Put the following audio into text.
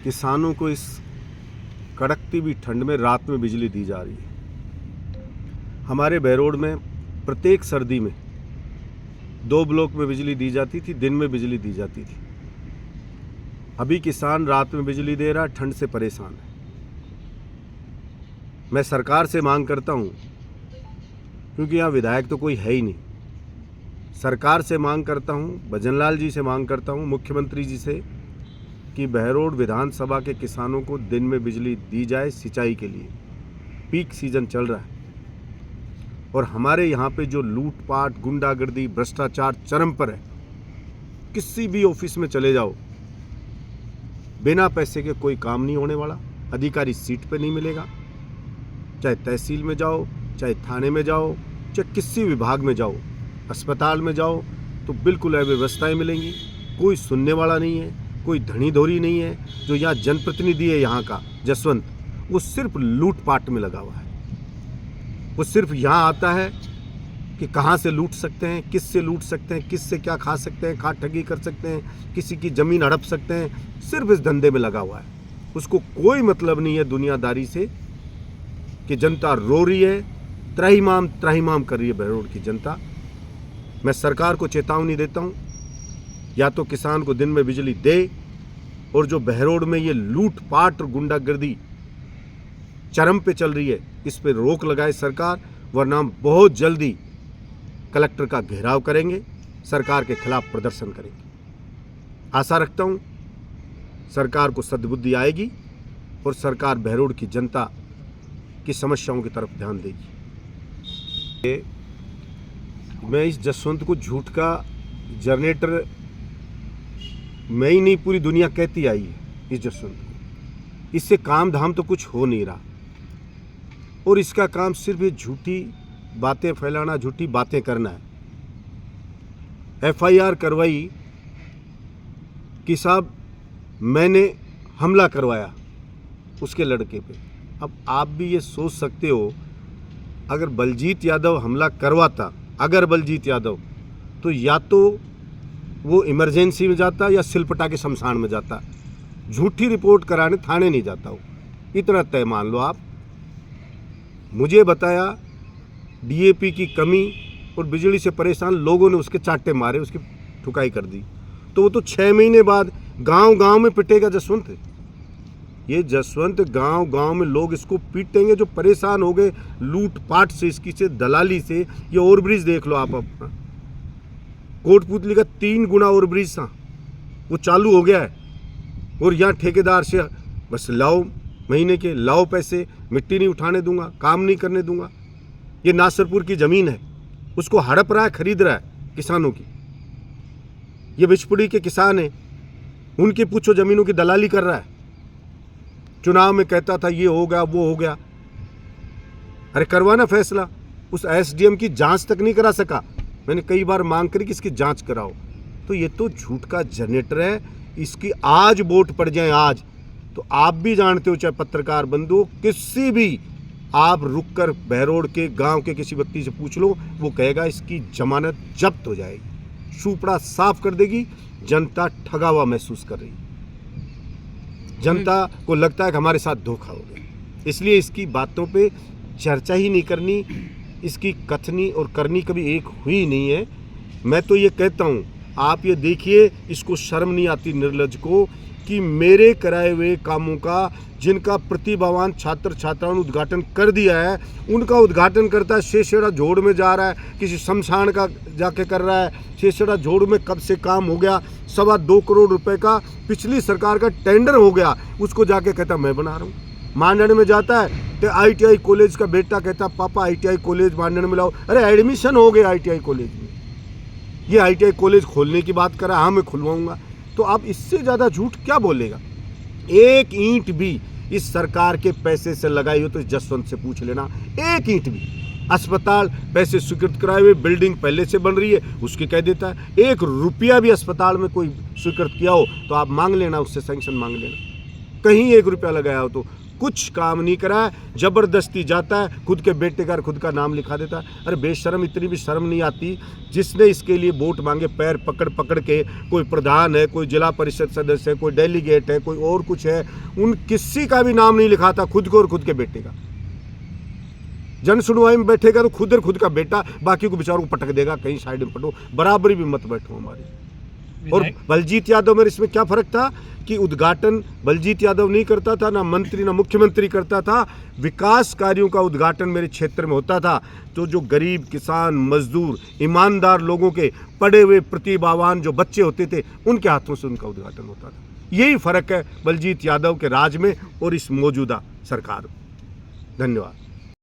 किसानों को इस कड़कती हुई ठंड में रात में बिजली दी जा रही है। हमारे बहरोड में प्रत्येक सर्दी में 2 ब्लॉक में बिजली दी जाती थी, दिन में बिजली दी जाती थी। अभी किसान रात में बिजली दे रहा, ठंड से परेशान है। मैं सरकार से मांग करता हूँ, क्योंकि यहाँ विधायक तो कोई है ही नहीं, सरकार से मांग करता हूँ, भजनलाल जी से मांग करता हूँ, मुख्यमंत्री जी से, कि बहरोड विधानसभा के किसानों को दिन में बिजली दी जाए सिंचाई के लिए। पीक सीजन चल रहा है और हमारे यहाँ पे जो लूटपाट, गुंडागर्दी, भ्रष्टाचार चरम पर है। किसी भी ऑफिस में चले जाओ, बिना पैसे के कोई काम नहीं होने वाला, अधिकारी सीट पे नहीं मिलेगा। चाहे तहसील में जाओ, चाहे थाने में जाओ, चाहे किसी विभाग में जाओ, अस्पताल में जाओ, तो बिल्कुल अव्यवस्थाएं मिलेंगी। कोई सुनने वाला नहीं है, कोई धनी धोरी नहीं है। जो यहाँ जनप्रतिनिधि है यहाँ का जसवंत, वो सिर्फ लूटपाट में लगा हुआ है। वो सिर्फ यहाँ आता है कि कहाँ से लूट सकते हैं, किस से लूट सकते हैं, किस से क्या खा सकते हैं, खा ठगी कर सकते हैं, किसी की ज़मीन हड़प सकते हैं। सिर्फ इस धंधे में लगा हुआ है। उसको कोई मतलब नहीं है दुनियादारी से, कि जनता रो रही है, त्राहिमाम त्राहिमाम कर रही है बहरोड की जनता। मैं सरकार को चेतावनी देता हूँ, या तो किसान को दिन में बिजली दे, और जो बहरोड में ये लूटपाट और गुंडागर्दी चरम पे चल रही है, इस पे रोक लगाए सरकार, वरना हम बहुत जल्दी कलेक्टर का घेराव करेंगे, सरकार के खिलाफ प्रदर्शन करेंगे। आशा रखता हूँ सरकार को सद्बुद्धि आएगी और सरकार बहरोड की जनता की समस्याओं की तरफ ध्यान देगी। मैं इस जसवंत को झूठ का जनरेटर, मैं ही नहीं पूरी दुनिया कहती आई है इस जसवंत को। इससे काम धाम तो कुछ हो नहीं रहा, और इसका काम सिर्फ ये झूठी बातें फैलाना, झूठी बातें करना है। FIR करवाई कि साहब मैंने हमला करवाया उसके लड़के पे। अब आप भी ये सोच सकते हो, अगर बलजीत यादव हमला करवाता, अगर बलजीत यादव, तो या तो वो इमरजेंसी में जाता या सिलपटा के शमशान में जाता। झूठी रिपोर्ट कराने थाने नहीं जाता हो, इतना तय मान लो आप। मुझे बताया DAP की कमी और बिजली से परेशान लोगों ने उसके चाटे मारे, उसकी ठुकाई कर दी। तो वो तो 6 महीने बाद गांव-गांव में पिटेगा जसवंत। ये जसवंत गांव-गांव में लोग इसको पीटेंगे जो परेशान हो गए लूटपाट से, इसकी से दलाली से। ये ओवरब्रिज देख लो आप अपना, कोटपुतली का 3 गुना ओवरब्रिज था, वो चालू हो गया है। और यहाँ ठेकेदार से बस लाओ, महीने के लाओ पैसे, मिट्टी नहीं उठाने दूंगा, काम नहीं करने दूंगा। ये नासरपुर की ज़मीन है, उसको हड़प रहा है, खरीद रहा है किसानों की। ये बिचपुड़ी के किसान हैं, उनके पूछो ज़मीनों की दलाली कर रहा है। चुनाव में कहता था ये हो गया, वो हो गया। अरे करवाना फैसला। उस SDM की जांच तक नहीं करा सका। मैंने कई बार मांग करी कि इसकी जांच कराओ। तो ये तो झूठ का जनरेटर है। इसकी आज वोट पड़ जाए आज, तो आप भी जानते हो, चाहे पत्रकार बंधु, किसी भी आप रुककर बहरोड के गांव के किसी व्यक्ति से पूछ लो, वो कहेगा इसकी जमानत जब्त हो जाएगी, सूपड़ा साफ कर देगी। जनता ठगा हुआ महसूस कर रही है। जनता को लगता है कि हमारे साथ धोखा हो गया, इसलिए इसकी बातों पे चर्चा ही नहीं करनी। इसकी कथनी और करनी कभी एक हुई नहीं है। मैं तो ये कहता हूँ, आप ये देखिए, इसको शर्म नहीं आती निर्लज को, कि मेरे कराए हुए कामों का, जिनका प्रतिभावान छात्र छात्राओं ने उद्घाटन कर दिया है, उनका उद्घाटन करता है। शेषड़ा झोड़ में जा रहा है, किसी शमशान का जाके कर रहा है। शेषड़ा झोड़ में कब से काम हो गया, 2.25 करोड़ रुपए का पिछली सरकार का टेंडर हो गया, उसको जाके कहता मैं बना रहा हूँ। मांडन में जाता है तो ITI कॉलेज का बेटा कहता पापा ITI कॉलेज मांडन में लाओ। अरे एडमिशन हो गया ITI कॉलेज में, ये ITI कॉलेज खोलने की बात कर रहा है, हाँ मैं खुलवाऊंगा। तो आप इससे ज़्यादा झूठ क्या बोलेगा। एक ईंट भी इस सरकार के पैसे से लगाई हो तो इस जसवंत से पूछ लेना, एक ईंट भी। अस्पताल पैसे स्वीकृत कराए हुए, बिल्डिंग पहले से बन रही है, उसके कह देता है। 1 रुपया भी अस्पताल में कोई स्वीकृत किया हो तो आप मांग लेना, उससे सैंक्शन मांग लेना। कहीं 1 रुपया लगाया हो तो कुछ काम नहीं करा, ज़बरदस्ती जाता है, खुद के बेटे का खुद का नाम लिखा देता है। अरे बेशर्म, इतनी भी शर्म नहीं आती? जिसने इसके लिए वोट मांगे पैर पकड़ पकड़ के, कोई प्रधान है, कोई जिला परिषद सदस्य है, कोई डेलीगेट है, कोई और कुछ है, उन किसी का भी नाम नहीं लिखा था, खुद को और खुद के बेटे का। जन सुनवाई में बैठेगा तो खुद और खुद का बेटा, बाकी को बेचारों को पटक देगा, कहीं साइड में पटो, बराबरी भी मत बैठो हमारी। और बलजीत यादव में इसमें क्या फर्क था कि उद्घाटन बलजीत यादव नहीं करता था, ना मंत्री ना मुख्यमंत्री करता था, विकास कार्यों का उद्घाटन मेरे क्षेत्र में होता था। तो जो गरीब किसान, मजदूर, ईमानदार लोगों के पढ़े हुए प्रतिभावान जो बच्चे होते थे, उनके हाथों से उनका उद्घाटन होता था। यही फर्क है बलजीत यादव के राज में और इस मौजूदा सरकार में। धन्यवाद।